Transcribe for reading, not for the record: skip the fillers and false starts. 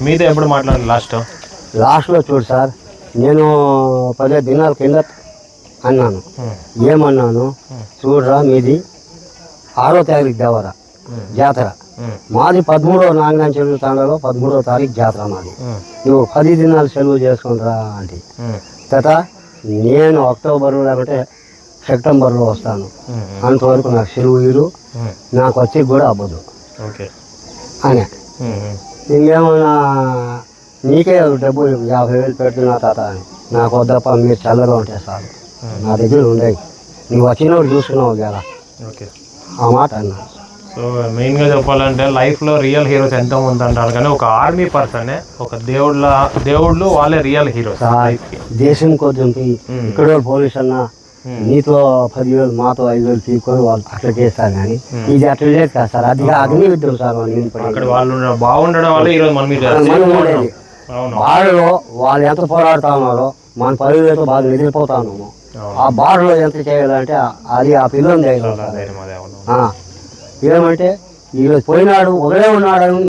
మీతో ఎప్పుడు మాట్లాడాలి లాస్ట్లో చూడు సార్, నేను 15 దినాల కింద అన్నాను. ఏమన్నాను, చూడరా మీది 6వ తారీఖు దేవరా జాతర, మాది 13వ నాగనాథ చెరువు తాండలో 13వ తారీఖు జాతర మాది. నువ్వు 10 దినాలు సెలవు చేసుకుంటరా అంటే తత నేను అక్టోబర్లో లేకుంటే సెప్టెంబర్లో వస్తాను, అంతవరకు నాకు సెలవు ఇరు, నాకు వచ్చి కూడా అవ్వదు అని. ఇంకేమన్నా నీకే డబ్బు 50,000 పెడుతున్నా తాత అని. నాకు వద్దప్ప, మీరు చల్లగా ఉంటే చాలు, నా దగ్గర ఉండేవి, నువ్వు వచ్చినప్పుడు చూసుకున్నావు కదా ఆ మాట అన్నా. సో మెయిన్గా చెప్పాలంటే లైఫ్లో రియల్ హీరోస్ ఎంతో మంది అంటారు, కానీ ఒక ఆర్మీ పర్సనే, ఒక దేవుళ్ళు వాళ్ళే రియల్ హీరోస్. దేశం కోసం ఇక్కడ పోలీస్ అన్నా నీతో 10,000 మాతో 5,000 తీసుకొని వాళ్ళు అట్లా చేస్తారు, కానీ ఇది అట్లా లేదు కదా సార్. అది అగ్ని విద్యం సార్. వాళ్ళు బాగుండడం వల్ల ఈరోజు బాడలో వాళ్ళు ఎంత పోరాడుతా ఉన్నారో మన 10,000తో బాగా నిద్రపోతా ఉన్నాము. ఆ బాడలో ఎంత చేయాలంటే అది ఆ పిల్లలు చేయాలి. ఏమంటే ఈరోజు పోయినాడు ఒకడే ఉన్నాడు